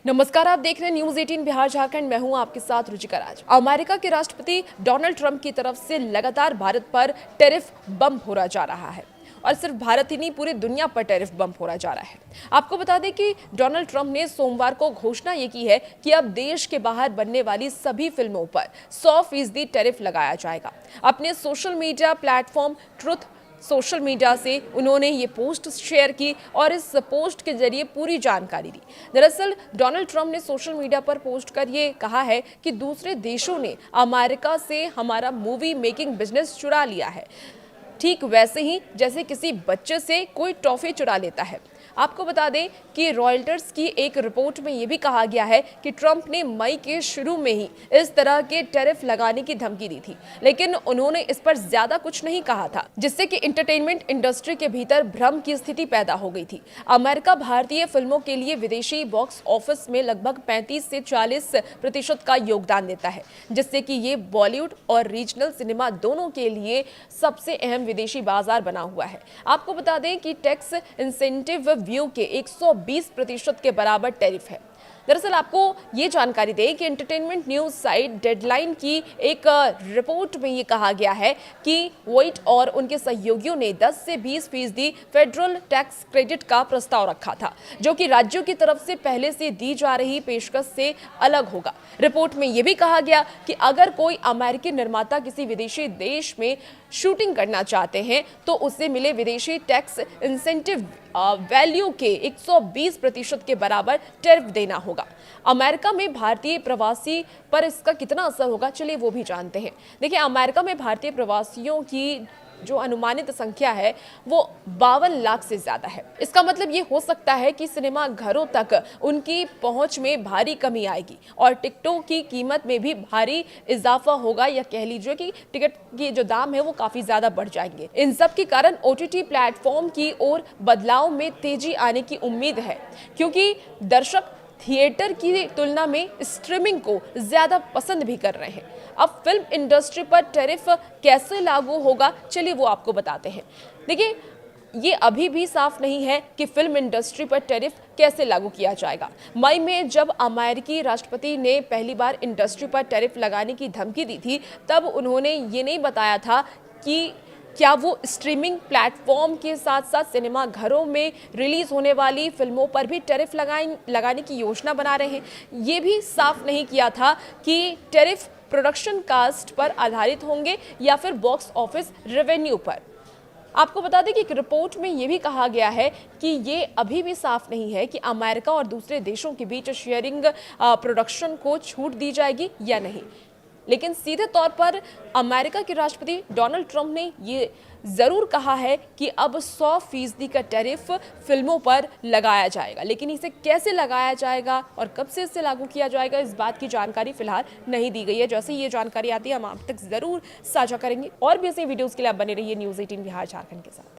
नमस्कार, आप देख रहे हैं न्यूज 18 बिहार झारखंड। मैं हूं आपके साथ रुचिका राज। अमेरिका के राष्ट्रपति डोनाल्ड ट्रंप की तरफ से लगातार भारत पर टैरिफ बम्प हो जा रहा है और सिर्फ भारत ही नहीं, पूरी दुनिया पर टैरिफ बम्प हो जा रहा है। आपको बता दें कि डोनाल्ड ट्रंप ने सोमवार को घोषणा ये की है कि अब देश के बाहर बनने वाली सभी फिल्मों पर 100% टैरिफ लगाया जाएगा। अपने social media platform truth social media से उन्होंने ये पोस्ट शेयर की और इस पोस्ट के जरिए पूरी जानकारी दी। दरअसल डोनाल्ड ट्रंप ने सोशल मीडिया पर पोस्ट कर ये कहा है कि दूसरे देशों ने अमेरिका से हमारा मूवी मेकिंग बिजनेस चुरा लिया है, ठीक वैसे ही जैसे किसी बच्चे से कोई टॉफी चुरा लेता है। आपको बता दें कि रॉयटर्स की एक रिपोर्ट में यह भी कहा गया है कि ट्रंप ने मई के शुरू में ही इस तरह के टैरिफ लगाने की धमकी दी थी, लेकिन उन्होंने इस पर ज्यादा कुछ नहीं कहा था, जिससे कि एंटरटेनमेंट इंडस्ट्री के भीतर भ्रम की स्थिति पैदा हो गई थी। अमेरिका भारतीय फिल्मों के लिए विदेशी बॉक्स ऑफिस में लगभग 35 से 40% का योगदान देता है, जिससे कि ये बॉलीवुड और रीजनल सिनेमा दोनों के लिए सबसे अहम विदेशी बाजार बना हुआ है। आपको बता दें कि टैक्स इंसेंटिव व्यू के 120% के बराबर टैरिफ है। दरअसल आपको ये जानकारी दें कि एंटरटेनमेंट न्यूज साइट डेडलाइन की एक रिपोर्ट में ये कहा गया है कि वोइट और उनके सहयोगियों ने 10 से 20% फेडरल टैक्स क्रेडिट का प्रस्ताव रखा था, जो कि राज्यों की तरफ से पहले से दी जा रही पेशकश से अलग होगा। रिपोर्ट में यह भी कहा गया कि अगर कोई अमेरिकी निर्माता किसी विदेशी देश में शूटिंग करना चाहते हैं तो उसे मिले विदेशी टैक्स इंसेंटिव वैल्यू के 120% के बराबर टैरिफ देना होगा। अमेरिका में भारतीय प्रवासी पर इसका कितना असर होगा, चलिए वो भी जानते हैं। देखिए, अमेरिका में भारतीय प्रवासियों की जो अनुमानित संख्या है वो 52 लाख से ज्यादा है। इसका मतलब ये हो सकता है कि सिनेमा घरों तक उनकी पहुंच में भारी कमी आएगी और टिकटों की कीमत में भी भारी इजाफा होगा, या कह लीजिए कि टिकट की जो दाम है वो काफी ज्यादा बढ़ जाएंगे। इन सब के कारण ओटीटी प्लेटफॉर्म की ओर बदलाव में तेजी आने की उम्मीद है, क्योंकि दर्शक थिएटर की तुलना में स्ट्रीमिंग को ज्यादा पसंद भी कर रहे हैं। अब फिल्म इंडस्ट्री पर टैरिफ कैसे लागू होगा, चलिए वो आपको बताते हैं। देखिए, ये अभी भी साफ नहीं है कि फिल्म इंडस्ट्री पर टैरिफ कैसे लागू किया जाएगा। मई में जब अमेरिकी राष्ट्रपति ने पहली बार इंडस्ट्री पर टैरिफ लगाने की धमकी दी थी, तब उन्होंने ये नहीं बताया था कि क्या वो स्ट्रीमिंग प्लेटफॉर्म के साथ साथ सिनेमा घरों में रिलीज होने वाली फिल्मों पर भी टैरिफ लगाने की योजना बना रहे हैं। ये भी साफ नहीं किया था कि टैरिफ प्रोडक्शन कास्ट पर आधारित होंगे या फिर बॉक्स ऑफिस रेवेन्यू पर। आपको बता दें कि एक रिपोर्ट में यह भी कहा गया है कि ये अभी भी साफ नहीं है कि अमेरिका और दूसरे देशों के बीच शेयरिंग प्रोडक्शन को छूट दी जाएगी या नहीं, लेकिन सीधे तौर पर अमेरिका के राष्ट्रपति डोनाल्ड ट्रंप ने ये जरूर कहा है कि अब 100% का टैरिफ फिल्मों पर लगाया जाएगा, लेकिन इसे कैसे लगाया जाएगा और कब से इसे लागू किया जाएगा, इस बात की जानकारी फिलहाल नहीं दी गई है। जैसे ये जानकारी आती है हम आप तक जरूर साझा करेंगे, और भी ऐसे वीडियोस के लिए आप बने रहिए न्यूज 18 बिहार झारखंड के साथ।